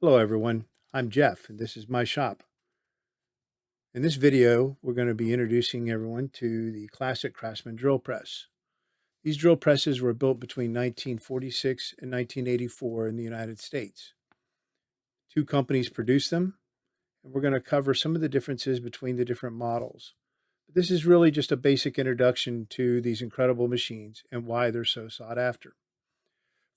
Hello everyone, I'm Jeff and this is my shop. In this video, we're going to be introducing everyone to the Classic Craftsman Drill Press. These drill presses were built between 1946 and 1984 in the United States. Two companies produced them, and we're going to cover some of the differences between the different models. But this is really just a basic introduction to these incredible machines and why they're so sought after.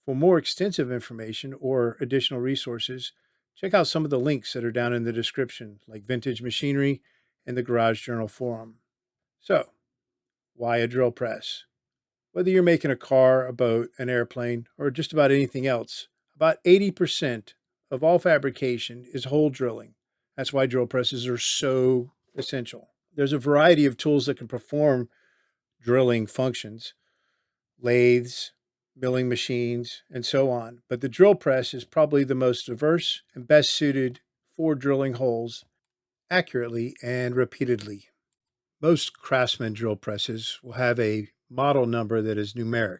For more extensive information or additional resources, check out some of the links that are down in the description, like Vintage Machinery and the Garage Journal Forum. So, why a drill press? Whether you're making a car, a boat, an airplane, or just about anything else, about 80% of all fabrication is hole drilling. That's why drill presses are so essential. There's a variety of tools that can perform drilling functions: lathes, milling machines, and so on. But the drill press is probably the most diverse and best suited for drilling holes accurately and repeatedly. Most Craftsman drill presses will have a model number that is numeric.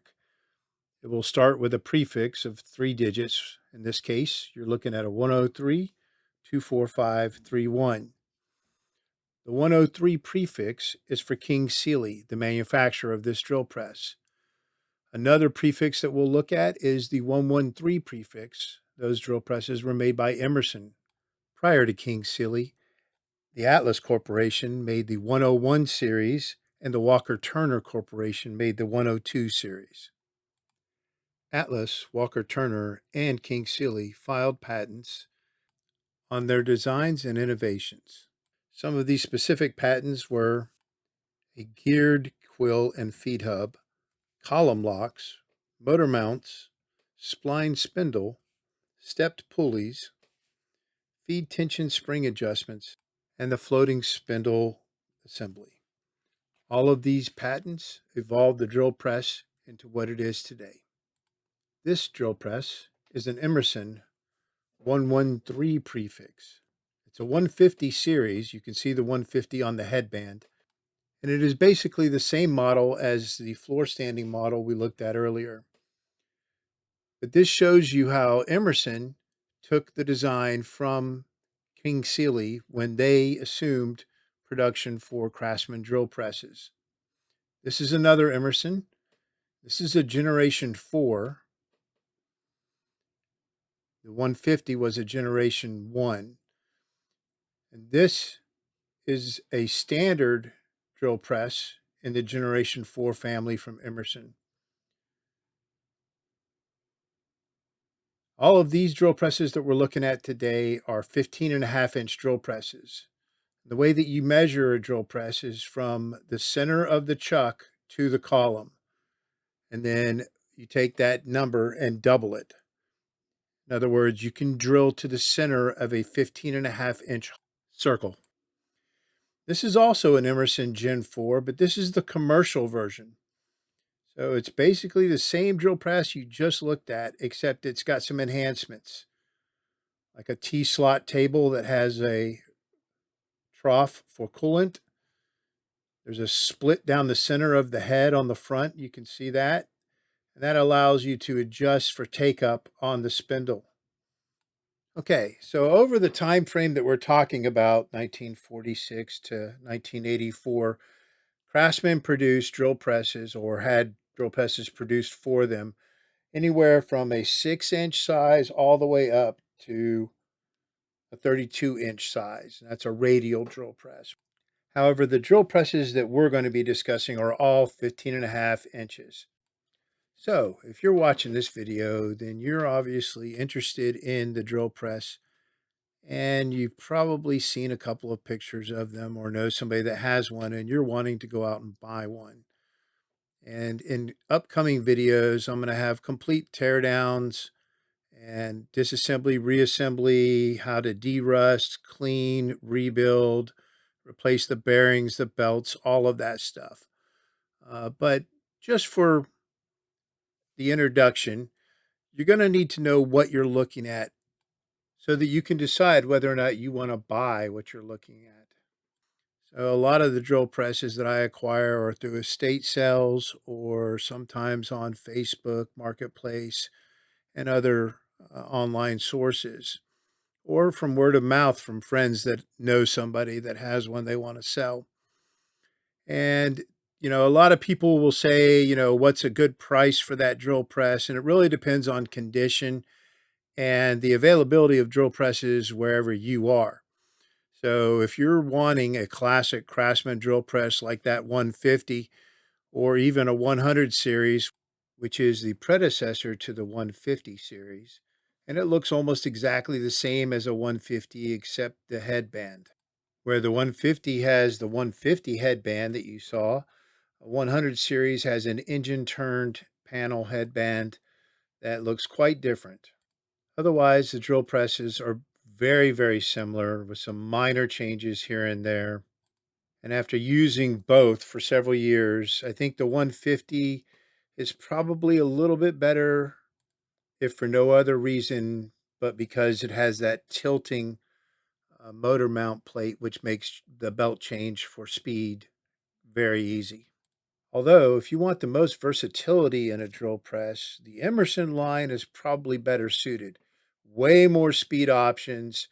It will start with a prefix of 3 digits. In this case, you're looking at a 103 24531. The 103 prefix is for King Seeley, the manufacturer of this drill press. Another prefix that we'll look at is the 113 prefix. Those drill presses were made by Emerson prior to King Seeley. The Atlas Corporation made the 101 series, and the Walker Turner Corporation made the 102 series. Atlas, Walker Turner, and King Seeley filed patents on their designs and innovations. Some of these specific patents were a geared quill and feed hub, column locks, motor mounts, spline spindle, stepped pulleys, feed tension spring adjustments, and the floating spindle assembly. All of these patents evolved the drill press into what it is today. This drill press is an Emerson 113 prefix. It's a 150 series. You can see the 150 on the headband. And it is basically the same model as the floor standing model we looked at earlier. But this shows you how Emerson took the design from King Seeley when they assumed production for Craftsman drill presses. This is another Emerson. This is a Generation 4. The 150 was a Generation 1. And this is a standard drill press in the Generation 4 family from Emerson. All of these drill presses that we're looking at today are 15.5-inch drill presses. The way that you measure a drill press is from the center of the chuck to the column. And then you take that number and double it. In other words, you can drill to the center of a 15.5-inch circle. This is also an Emerson Gen 4, but this is the commercial version. So it's basically the same drill press you just looked at, except it's got some enhancements, like a T-slot table that has a trough for coolant. There's a split down the center of the head on the front. You can see that. And that allows you to adjust for take-up on the spindle. Okay, so over the time frame that we're talking about, 1946 to 1984, Craftsman produced drill presses or had drill presses produced for them anywhere from a 6-inch size all the way up to a 32-inch size. That's a radial drill press. However, the drill presses that we're going to be discussing are all 15.5 inches. So if you're watching this video, then you're obviously interested in the drill press, and you've probably seen a couple of pictures of them or know somebody that has one and you're wanting to go out and buy one. And in upcoming videos, I'm going to have complete teardowns and disassembly, reassembly, how to derust, clean, rebuild, replace the bearings, the belts, all of that stuff. But just for the introduction, you're going to need to know what you're looking at so that you can decide whether or not you want to buy what you're looking at. So a lot of the drill presses that I acquire are through estate sales or sometimes on Facebook Marketplace and other online sources. or from word of mouth from friends that know somebody that has one they want to sell. And, a lot of people will say, what's a good price for that drill press? And it really depends on condition and the availability of drill presses wherever you are. So if you're wanting a classic Craftsman drill press like that 150 or even a 100 series, which is the predecessor to the 150 series, and it looks almost exactly the same as a 150 except the headband. Where the 150 has the 150 headband that you saw, a 100 series has an engine turned panel headband that looks quite different. Otherwise, the drill presses are very, very similar with some minor changes here and there. And after using both for several years, I think the 150 is probably a little bit better, if for no other reason, but because it has that tilting motor mount plate, which makes the belt change for speed very easy. Although, if you want the most versatility in a drill press, the Emerson line is probably better suited. Way more speed options.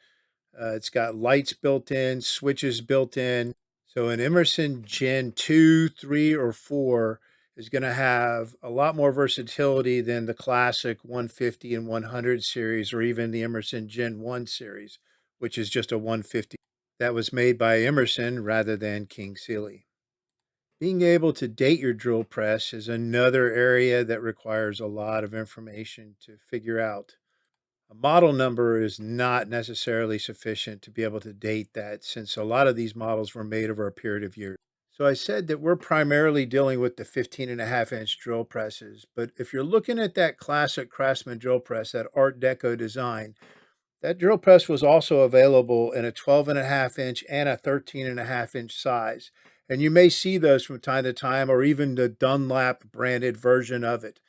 It's got lights built in, switches built in. So an Emerson Gen 2, 3, or 4 is going to have a lot more versatility than the classic 150 and 100 series, or even the Emerson Gen 1 series, which is just a 150 that was made by Emerson rather than King Seeley. Being able to date your drill press is another area that requires a lot of information to figure out. A model number is not necessarily sufficient to be able to date that, since a lot of these models were made over a period of years. So I said that we're primarily dealing with the 15.5-inch drill presses, but if you're looking at that classic Craftsman drill press, that Art Deco design, that drill press was also available in a 12.5-inch and a 13.5-inch size. And you may see those from time to time, or even the Dunlap branded version of it.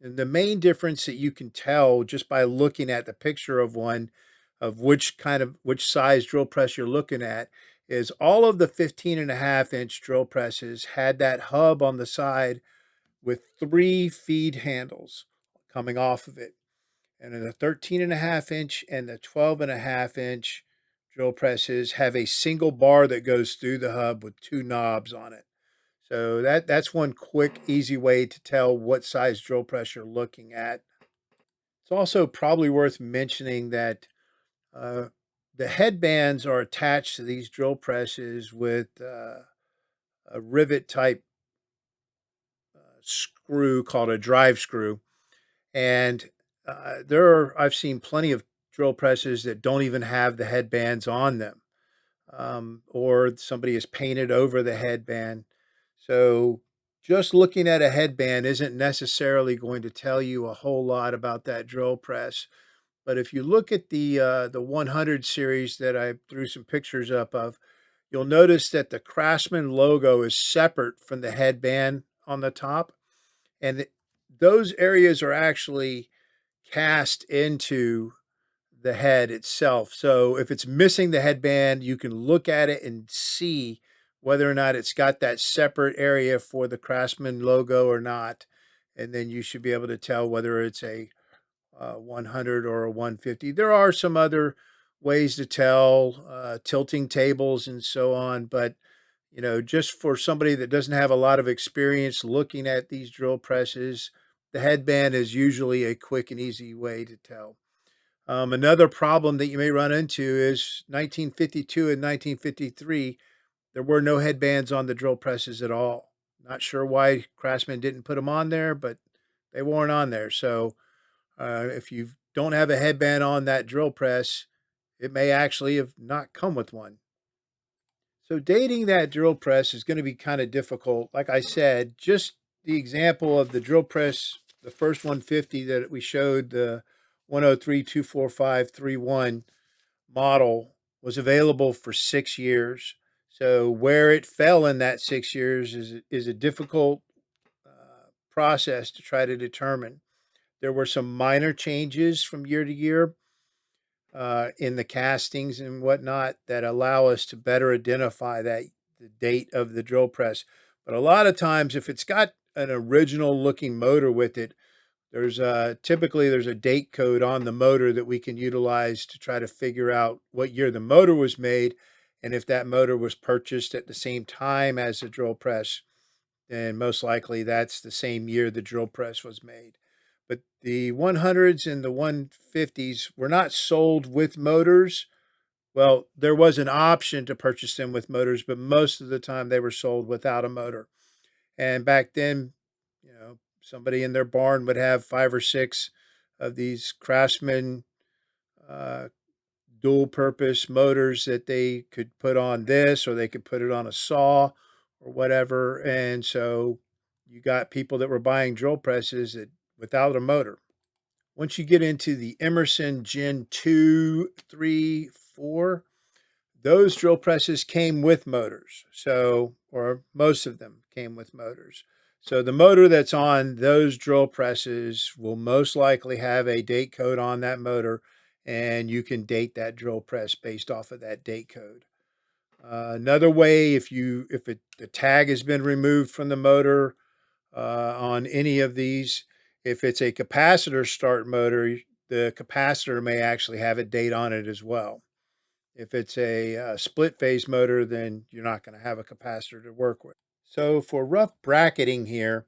And the main difference that you can tell just by looking at the picture of one, of which size drill press you're looking at, is all of the 15.5-inch drill presses had that hub on the side with three feed handles coming off of it. And then the 13.5-inch and the 12.5-inch drill presses have a single bar that goes through the hub with two knobs on it. So that's one quick, easy way to tell what size drill press you're looking at. It's also probably worth mentioning that uh, the headbands are attached to these drill presses with a rivet type screw called a drive screw. And I've seen plenty of drill presses that don't even have the headbands on them, or somebody has painted over the headband. So just looking at a headband isn't necessarily going to tell you a whole lot about that drill press. But if you look at the 100 series that I threw some pictures up of, you'll notice that the Craftsman logo is separate from the headband on the top, and those areas are actually cast into the head itself. So if it's missing the headband, you can look at it and see whether or not it's got that separate area for the Craftsman logo or not. And then you should be able to tell whether it's a 100 or a 150. There are some other ways to tell, tilting tables and so on, but just for somebody that doesn't have a lot of experience looking at these drill presses, the headband is usually a quick and easy way to tell. Another problem that you may run into is 1952 and 1953, there were no headbands on the drill presses at all. Not sure why Craftsman didn't put them on there, but they weren't on there. So if you don't have a headband on that drill press, it may actually have not come with one. So dating that drill press is going to be kind of difficult. Like I said, just the example of the drill press, the first 150 that we showed, the 103-245-31 model, was available for 6 years. So where it fell in that 6 years is a difficult process to try to determine. There were some minor changes from year to year in the castings and whatnot that allow us to better identify the date of the drill press. But a lot of times, if it's got an original looking motor with it, Typically there's a date code on the motor that we can utilize to try to figure out what year the motor was made, and if that motor was purchased at the same time as the drill press, then most likely that's the same year the drill press was made. But the 100s and the 150s were not sold with motors. Well, there was an option to purchase them with motors, but most of the time they were sold without a motor. And back then, somebody in their barn would have 5 or 6 of these Craftsman uh, dual purpose motors that they could put on this, or they could put it on a saw or whatever. And so you got people that were buying drill presses without a motor. Once you get into the Emerson Gen 2, 3, 4, those drill presses came with motors. So, or most of them came with motors. So the motor that's on those drill presses will most likely have a date code on that motor, and you can date that drill press based off of that date code. Another way, the tag has been removed from the motor on any of these, if it's a capacitor start motor, the capacitor may actually have a date on it as well. If it's a split phase motor, then you're not going to have a capacitor to work with. So for rough bracketing here,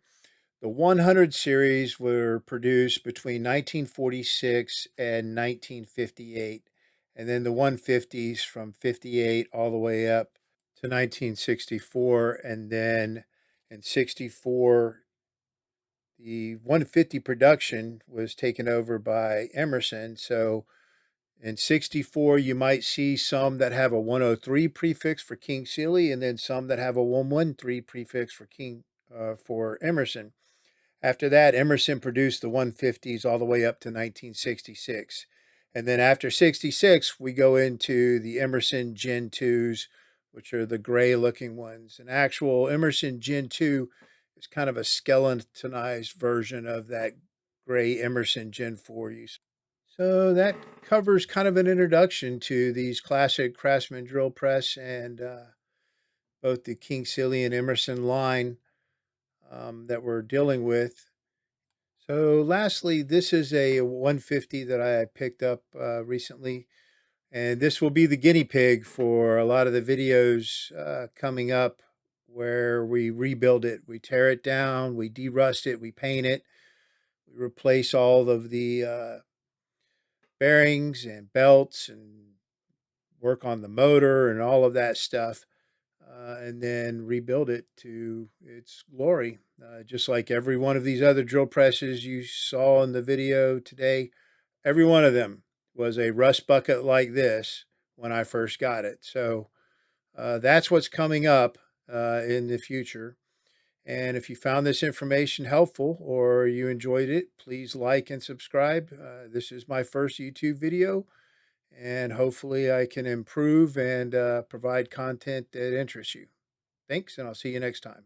the 100 series were produced between 1946 and 1958. And then the 150s from 58 all the way up to 1964. And then in 64, the 150 production was taken over by Emerson. So in 64, you might see some that have a 103 prefix for King Seeley, and then some that have a 113 prefix for Emerson. After that, Emerson produced the 150s all the way up to 1966. And then after 66, we go into the Emerson Gen 2s, which are the gray looking ones. An actual Emerson Gen 2 is kind of a skeletonized version of that gray Emerson Gen 4 you see. So that covers kind of an introduction to these classic Craftsman Drill Press and both the King Seeley and Emerson line that we're dealing with. So lastly, this is a 150 that I picked up recently, and this will be the guinea pig for a lot of the videos coming up where we rebuild it. We tear it down, we derust it, we paint it, we replace all of the bearings and belts and work on the motor and all of that stuff, and then rebuild it to its glory. Just like every one of these other drill presses you saw in the video today, every one of them was a rust bucket like this when I first got it. So that's what's coming up in the future. And if you found this information helpful or you enjoyed it, please like and subscribe. This is my first YouTube video, and hopefully I can improve and provide content that interests you. Thanks, and I'll see you next time.